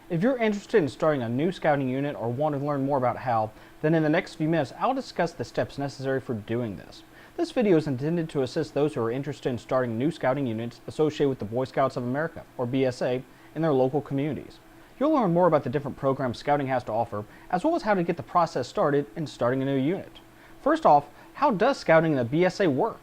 If you're interested in starting a new scouting unit or want to learn more about how, then in the next few minutes I'll discuss the steps necessary for doing this. This video is intended to assist those who are interested in starting new scouting units associated with the Boy Scouts of America, or BSA, in their local communities. You'll learn more about the different programs scouting has to offer, as well as how to get the process started in starting a new unit. First off, how does scouting in the BSA work?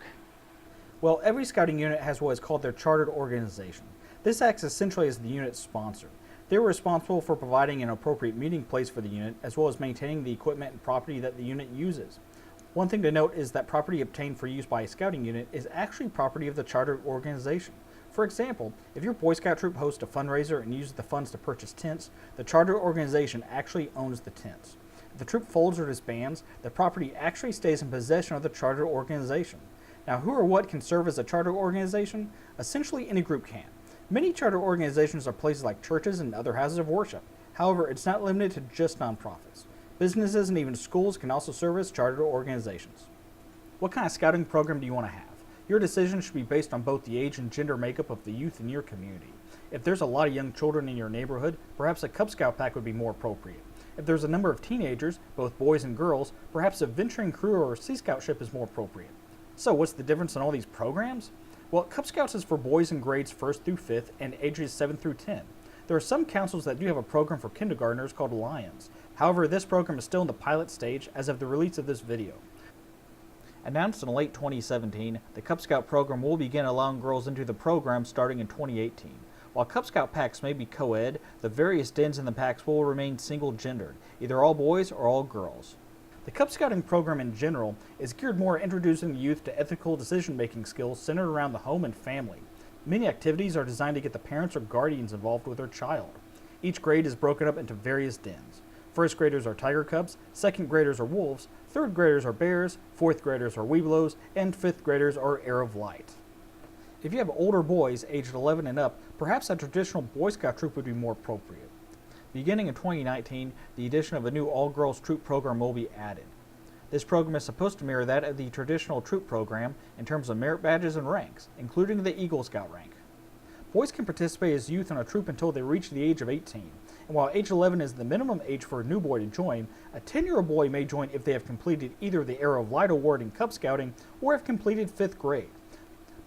Well, every scouting unit has what is called their chartered organization. This acts essentially as the unit's sponsor. They're responsible for providing an appropriate meeting place for the unit, as well as maintaining the equipment and property that the unit uses. One thing to note is that property obtained for use by a scouting unit is actually property of the chartered organization. For example, if your Boy Scout troop hosts a fundraiser and uses the funds to purchase tents, the chartered organization actually owns the tents. If the troop folds or disbands, the property actually stays in possession of the chartered organization. Now, who or what can serve as a chartered organization? Essentially, any group can. Many charter organizations are places like churches and other houses of worship. However, it's not limited to just nonprofits. Businesses and even schools can also serve as charter organizations. What kind of scouting program do you want to have? Your decision should be based on both the age and gender makeup of the youth in your community. If there's a lot of young children in your neighborhood, perhaps a Cub Scout Pack would be more appropriate. If there's a number of teenagers, both boys and girls, perhaps a venturing crew or a Sea Scout ship is more appropriate. So what's the difference in all these programs? Well, Cub Scouts is for boys in grades 1st through 5th and ages 7 through 10. There are some councils that do have a program for kindergartners called Liaison. However, this program is still in the pilot stage as of the release of this video. Announced in late 2017, the Cub Scout program will begin allowing girls into the program starting in 2018. While Cub Scout packs may be co-ed, the various dens in the packs will remain single-gendered, either all boys or all girls. The Cub Scouting program in general is geared more at introducing the youth to ethical decision-making skills centered around the home and family. Many activities are designed to get the parents or guardians involved with their child. Each grade is broken up into various dens. First graders are tiger cubs, second graders are wolves, third graders are bears, fourth graders are webelos, and fifth graders are air of light. If you have older boys aged 11 and up, perhaps a traditional Boy Scout troop would be more appropriate. Beginning in 2019, the addition of a new all-girls troop program will be added. This program is supposed to mirror that of the traditional troop program in terms of merit badges and ranks, including the Eagle Scout rank. Boys can participate as youth in a troop until they reach the age of 18, and while age 11 is the minimum age for a new boy to join, a 10-year-old boy may join if they have completed either the Arrow of Light Award in Cub Scouting or have completed 5th grade.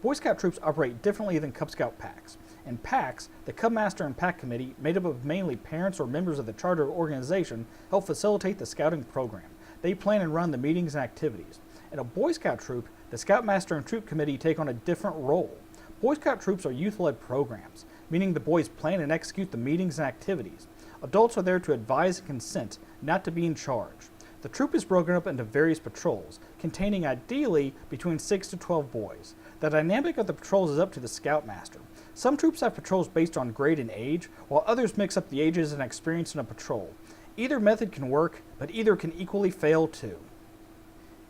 Boy Scout troops operate differently than Cub Scout packs. In packs, the Cub Master and Pack Committee, made up of mainly parents or members of the charter organization, help facilitate the scouting program. They plan and run the meetings and activities. In a Boy Scout troop, the Scout Master and Troop Committee take on a different role. Boy Scout troops are youth-led programs, meaning the boys plan and execute the meetings and activities. Adults are there to advise and consent, not to be in charge. The troop is broken up into various patrols, containing ideally between 6 to 12 boys. The dynamic of the patrols is up to the Scout Master. Some troops have patrols based on grade and age, while others mix up the ages and experience in a patrol. Either method can work, but either can equally fail too.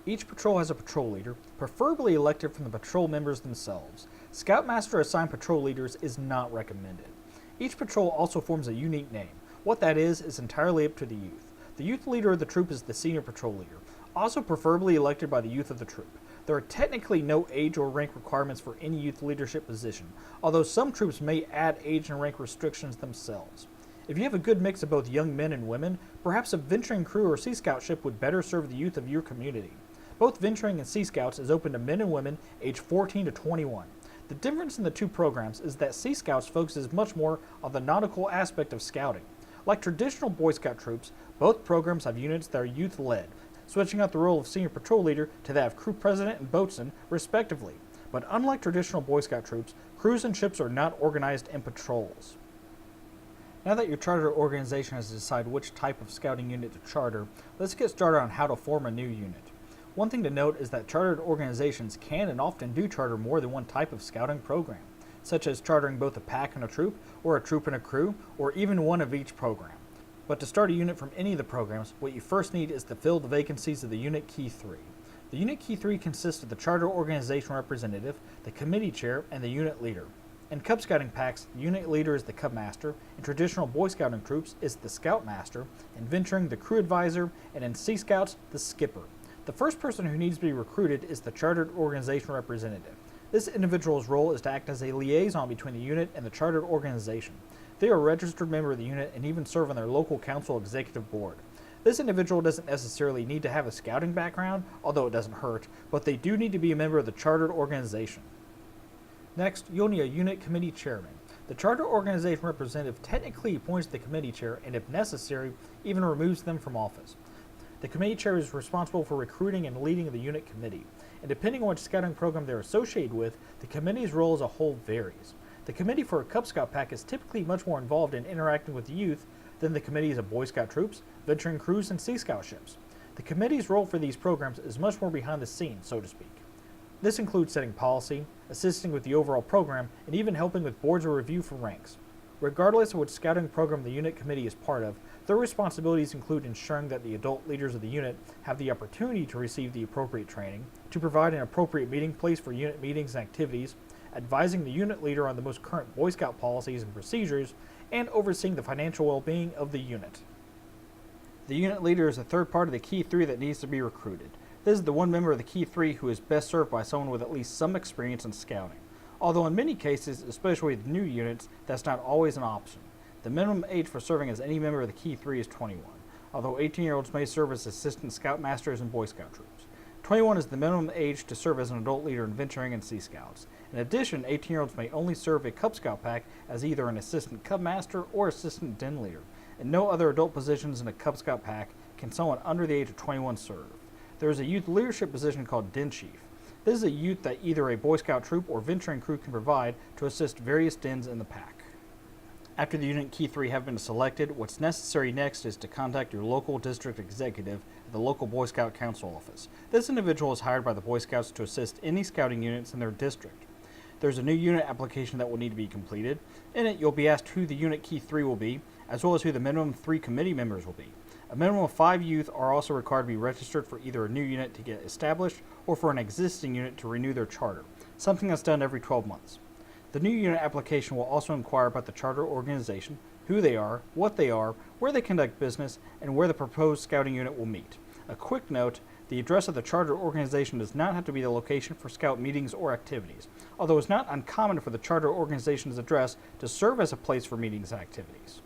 Each patrol has a patrol leader, preferably elected from the patrol members themselves. Scoutmaster assigned patrol leaders is not recommended. Each patrol also forms a unique name. What that is entirely up to the youth. The youth leader of the troop is the senior patrol leader, also preferably elected by the youth of the troop. There are technically no age or rank requirements for any youth leadership position, although some troops may add age and rank restrictions themselves. If you have a good mix of both young men and women, perhaps a venturing crew or Sea Scout ship would better serve the youth of your community. Both venturing and Sea Scouts is open to men and women aged 14 to 21. The difference in the two programs is that Sea Scouts focuses much more on the nautical aspect of scouting. Like traditional Boy Scout troops, both programs have units that are youth-led, switching out the role of senior patrol leader to that of crew president and boatswain, respectively. But unlike traditional Boy Scout troops, crews and ships are not organized in patrols. Now that your charter organization has decided which type of scouting unit to charter, let's get started on how to form a new unit. One thing to note is that chartered organizations can and often do charter more than one type of scouting program, such as chartering both a pack and a troop, or a troop and a crew, or even one of each program. But to start a unit from any of the programs, what you first need is to fill the vacancies of the Unit Key 3. The Unit Key 3 consists of the charter organization representative, the committee chair, and the unit leader. In Cub Scouting packs, the unit leader is the Cub Master, in traditional Boy Scouting troops is the Scout Master, in venturing the Crew Advisor, and in Sea Scouts, the Skipper. The first person who needs to be recruited is the chartered organization representative. This individual's role is to act as a liaison between the unit and the chartered organization. They are a registered member of the unit and even serve on their local council executive board. This individual doesn't necessarily need to have a scouting background, although it doesn't hurt, but they do need to be a member of the chartered organization. Next, you'll need a unit committee chairman. The charter organization representative technically appoints the committee chair and, if necessary, even removes them from office. The committee chair is responsible for recruiting and leading the unit committee, and depending on which scouting program they're associated with, the committee's role as a whole varies. The committee for a Cub Scout Pack is typically much more involved in interacting with the youth than the committees of Boy Scout troops, venturing crews, and Sea Scout ships. The committee's role for these programs is much more behind the scenes, so to speak. This includes setting policy, assisting with the overall program, and even helping with boards of review for ranks. Regardless of which scouting program the unit committee is part of, their responsibilities include ensuring that the adult leaders of the unit have the opportunity to receive the appropriate training, to provide an appropriate meeting place for unit meetings and activities, advising the unit leader on the most current Boy Scout policies and procedures, and overseeing the financial well-being of the unit. The unit leader is the third part of the key three that needs to be recruited. This is the one member of the key three who is best served by someone with at least some experience in scouting. Although in many cases, especially with new units, that's not always an option. The minimum age for serving as any member of the key three is 21, although 18-year-olds may serve as assistant scoutmasters in Boy Scout troops. 21 is the minimum age to serve as an adult leader in venturing and Sea Scouts. In addition, 18-year-olds may only serve a Cub Scout Pack as either an assistant Cub Master or assistant Den Leader. In no other adult positions in a Cub Scout Pack can someone under the age of 21 serve. There is a youth leadership position called Den Chief. This is a youth that either a Boy Scout troop or venturing crew can provide to assist various dens in the pack. After the unit key three have been selected, what's necessary next is to contact your local district executive at the local Boy Scout Council office. This individual is hired by the Boy Scouts to assist any scouting units in their district. There's a new unit application that will need to be completed. In it, you'll be asked who the unit key three will be, as well as who the minimum 3 committee members will be. A minimum of 5 youth are also required to be registered for either a new unit to get established or for an existing unit to renew their charter, something that's done every 12 months. The new unit application will also inquire about the charter organization, who they are, what they are, where they conduct business, and where the proposed scouting unit will meet. A quick note, the address of the charter organization does not have to be the location for scout meetings or activities, although it's not uncommon for the charter organization's address to serve as a place for meetings and activities.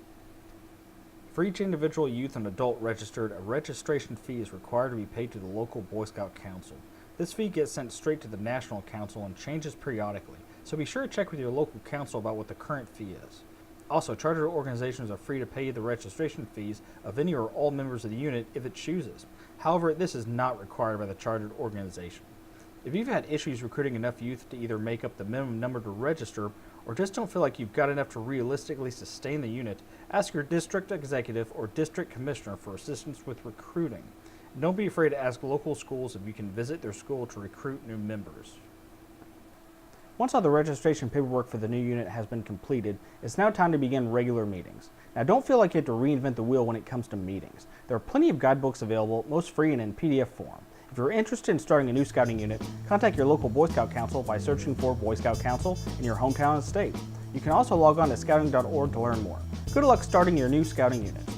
For each individual youth and adult registered, a registration fee is required to be paid to the local Boy Scout Council. This fee gets sent straight to the National Council and changes periodically, so be sure to check with your local council about what the current fee is. Also, charter organizations are free to pay the registration fees of any or all members of the unit if it chooses. However, this is not required by the chartered organization. If you've had issues recruiting enough youth to either make up the minimum number to register, or just don't feel like you've got enough to realistically sustain the unit, ask your district executive or district commissioner for assistance with recruiting. And don't be afraid to ask local schools if you can visit their school to recruit new members. Once all the registration paperwork for the new unit has been completed, it's now time to begin regular meetings. Now don't feel like you have to reinvent the wheel when it comes to meetings. There are plenty of guidebooks available, most free and in PDF form. If you're interested in starting a new scouting unit, contact your local Boy Scout Council by searching for Boy Scout Council in your hometown and state. You can also log on to scouting.org to learn more. Good luck starting your new scouting unit.